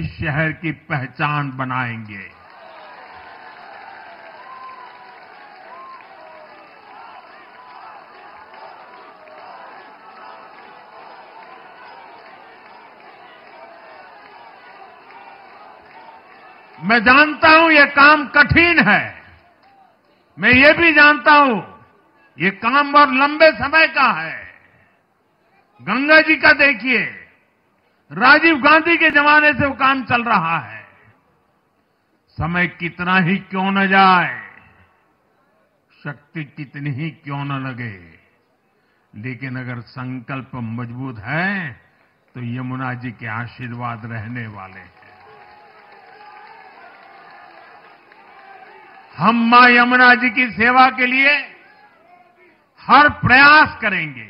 शहर की पहचान बनाएंगे। मैं जानता हूं ये काम कठिन है। मैं ये भी जानता हूं ये काम बहुत लंबे समय का है। गंगा जी का देखिए, राजीव गांधी के जमाने से वो काम चल रहा है। समय कितना ही क्यों न जाए, शक्ति कितनी ही क्यों न लगे, लेकिन अगर संकल्प मजबूत है तो यमुना जी के आशीर्वाद रहने वाले हैं। हम मां यमुना जी की सेवा के लिए हर प्रयास करेंगे,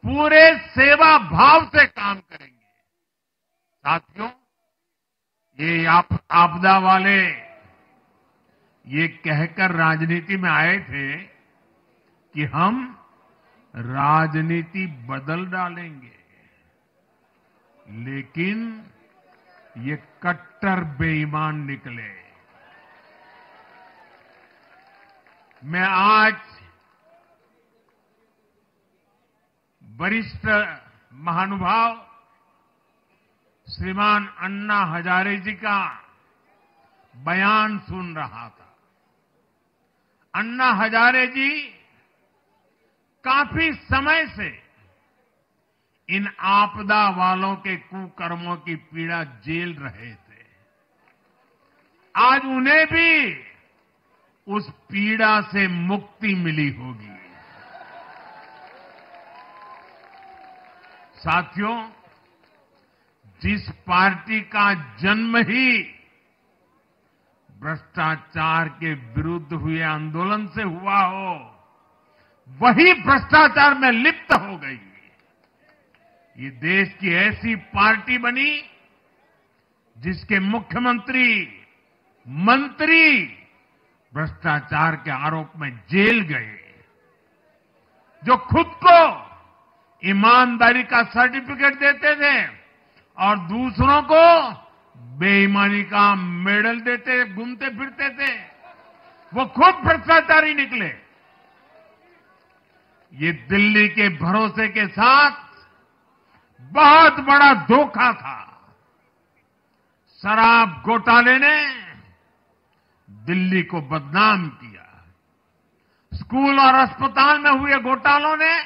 पूरे सेवा भाव से काम करेंगे। साथियों, ये आपदा वाले ये कहकर राजनीति में आए थे कि हम राजनीति बदल डालेंगे, लेकिन ये कट्टर बेईमान निकले। मैं आज वरिष्ठ महानुभाव श्रीमान अन्ना हजारे जी का बयान सुन रहा था। अन्ना हजारे जी काफी समय से इन आपदा वालों के कुकर्मों की पीड़ा झेल रहे थे। आज उन्हें भी उस पीड़ा से मुक्ति मिली होगी। साथियों, जिस पार्टी का जन्म ही भ्रष्टाचार के विरुद्ध हुए आंदोलन से हुआ हो, वही भ्रष्टाचार में लिप्त हो गई। ये देश की ऐसी पार्टी बनी जिसके मुख्यमंत्री, मंत्री भ्रष्टाचार के आरोप में जेल गए, जो खुद को ईमानदारी का सर्टिफिकेट देते थे और दूसरों को बेईमानी का मेडल देते घूमते फिरते थे, वो खुद भ्रष्टाचारी निकले। ये दिल्ली के भरोसे के साथ बहुत बड़ा धोखा था। शराब घोटाले ने दिल्ली को बदनाम किया। स्कूल और अस्पताल में हुए घोटालों ने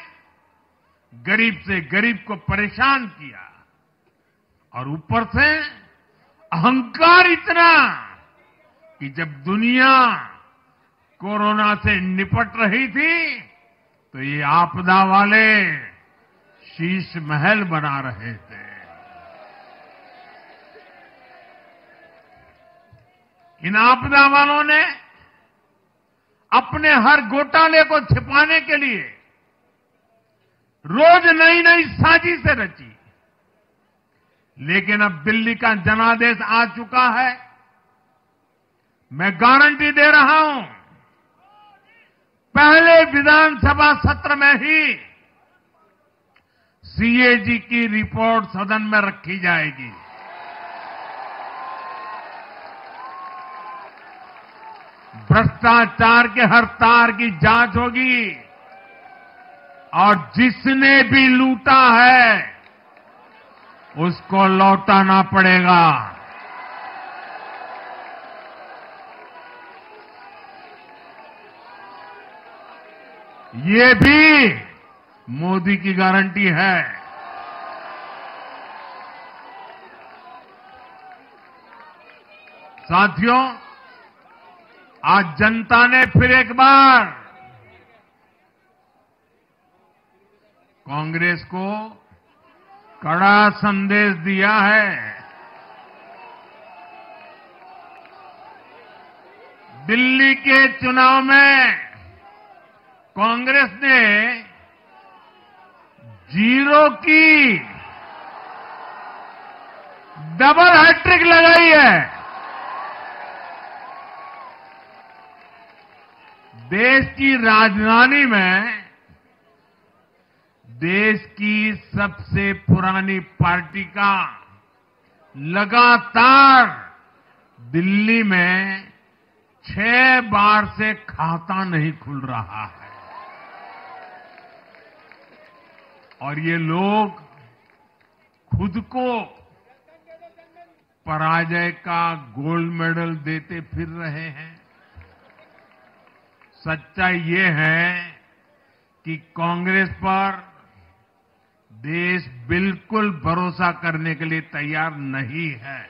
गरीब से गरीब को परेशान किया, और ऊपर से अहंकार इतना कि जब दुनिया कोरोना से निपट रही थी तो ये आपदा वाले शीश महल बना रहे थे। इन आपदा वालों ने अपने हर घोटाले को छिपाने के लिए रोज नई नई साजिशें रची, लेकिन अब दिल्ली का जनादेश आ चुका है। मैं गारंटी दे रहा हूं, पहले विधानसभा सत्र में ही सीएजी की रिपोर्ट सदन में रखी जाएगी। भ्रष्टाचार के हर तार की जांच होगी, और जिसने भी लूटा है उसको लौटाना पड़ेगा। ये भी मोदी की गारंटी है। साथियों, आज जनता ने फिर एक बार कांग्रेस को कड़ा संदेश दिया है। दिल्ली के चुनाव में कांग्रेस ने 0 की डबल हैट्रिक लगाई है। देश की राजधानी में देश की सबसे पुरानी पार्टी का लगातार दिल्ली में 6 बार से खाता नहीं खुल रहा है और ये लोग खुद को पराजय का गोल्ड मेडल देते फिर रहे हैं। सच्चाई ये है कि कांग्रेस पर देश बिल्कुल भरोसा करने के लिए तैयार नहीं है।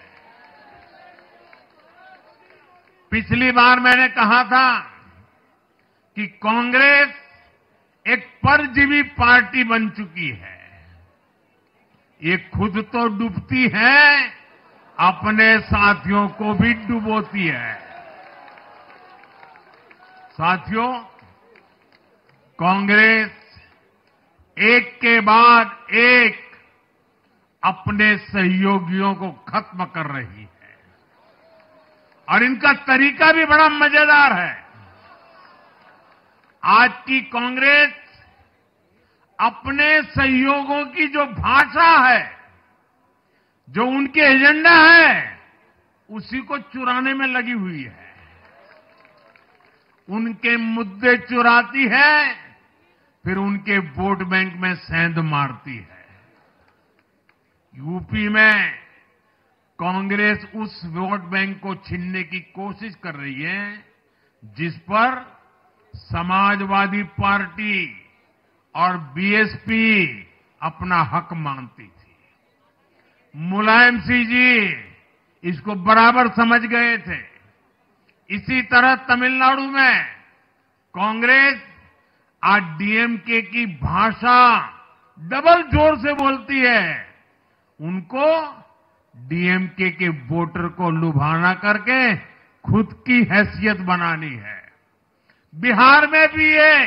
पिछली बार मैंने कहा था कि कांग्रेस एक परजीवी पार्टी बन चुकी है। ये खुद तो डूबती है, अपने साथियों को भी डुबोती है। साथियों, कांग्रेस एक के बाद एक अपने सहयोगियों को खत्म कर रही है और इनका तरीका भी बड़ा मजेदार है। आज की कांग्रेस अपने सहयोगों की जो भाषा है, जो उनके एजेंडा है, उसी को चुराने में लगी हुई है। उनके मुद्दे चुराती है, फिर उनके वोट बैंक में सेंध मारती है। यूपी में कांग्रेस उस वोट बैंक को छीनने की कोशिश कर रही है जिस पर समाजवादी पार्टी और बीएसपी अपना हक मानती थी। मुलायम सिंह जी इसको बराबर समझ गए थे। इसी तरह तमिलनाडु में कांग्रेस आज डीएमके की भाषा डबल जोर से बोलती है। उनको डीएमके के वोटर को लुभाना करके खुद की हैसियत बनानी है। बिहार में भी ये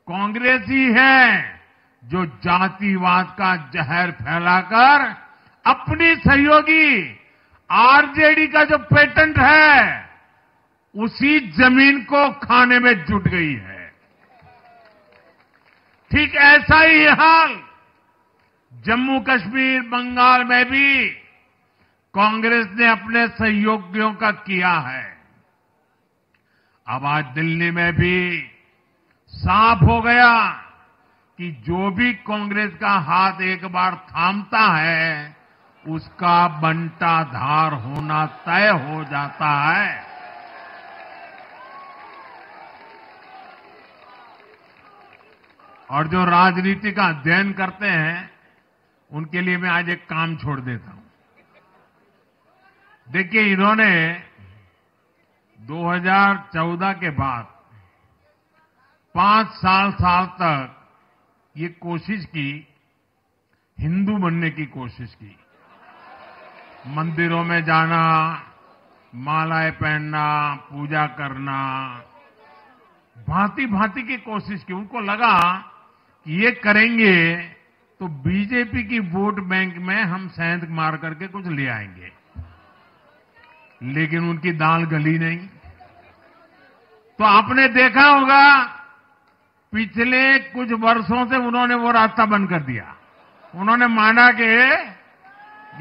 कांग्रेस ही है जो जातिवाद का जहर फैलाकर अपनी सहयोगी आरजेडी का जो पेटेंट है उसी जमीन को खाने में जुट गई है। ठीक ऐसा ही हाल जम्मू कश्मीर, बंगाल में भी कांग्रेस ने अपने सहयोगियों का किया है। अब आज दिल्ली में भी साफ हो गया कि जो भी कांग्रेस का हाथ एक बार थामता है उसका बंटाधार होना तय हो जाता है। और जो राजनीति का अध्ययन करते हैं उनके लिए मैं आज एक काम छोड़ देता हूं। देखिए, इन्होंने 2014 के बाद 5 साल तक ये कोशिश की, हिंदू बनने की कोशिश की। मंदिरों में जाना, मालाएं पहनना, पूजा करना, भांति भांति की कोशिश की। उनको लगा कि ये करेंगे तो बीजेपी की वोट बैंक में हम सेंध मार करके कुछ ले आएंगे, लेकिन उनकी दाल गली नहीं। तो आपने देखा होगा पिछले कुछ वर्षों से उन्होंने वो रास्ता बंद कर दिया। उन्होंने माना कि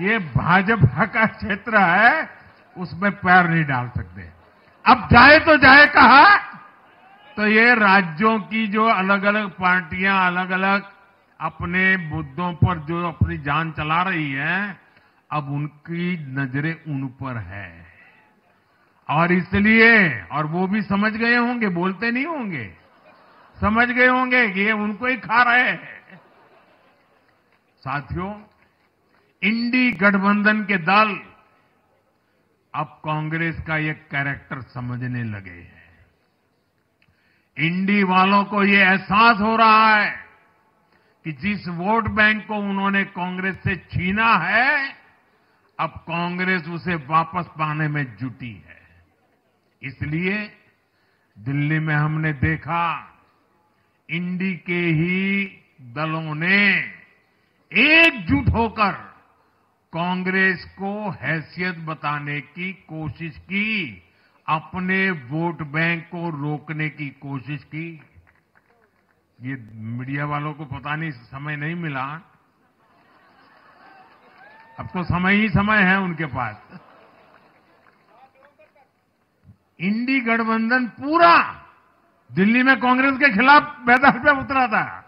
ये भाजपा का क्षेत्र है, उसमें पैर नहीं डाल सकते। अब जाए तो जाए कहा, तो ये राज्यों की जो अलग अलग पार्टियां अलग अलग अपने मुद्दों पर जो अपनी जान चला रही हैं, अब उनकी नजरें उन पर है। और इसलिए, और वो भी समझ गए होंगे, बोलते नहीं होंगे, समझ गए होंगे कि ये उनको ही खा रहे हैं। साथियों, इंडी गठबंधन के दल अब कांग्रेस का ये कैरेक्टर समझने लगे हैं। इंडी वालों को ये एहसास हो रहा है कि जिस वोट बैंक को उन्होंने कांग्रेस से छीना है, अब कांग्रेस उसे वापस पाने में जुटी है। इसलिए दिल्ली में हमने देखा इंडी के ही दलों ने एकजुट होकर कांग्रेस को हैसियत बताने की कोशिश की, अपने वोट बैंक को रोकने की कोशिश की। ये मीडिया वालों को पता नहीं समय नहीं मिला, अब तो समय ही समय है उनके पास। इंडी गठबंधन पूरा दिल्ली में कांग्रेस के खिलाफ मैदान पे उतरा था।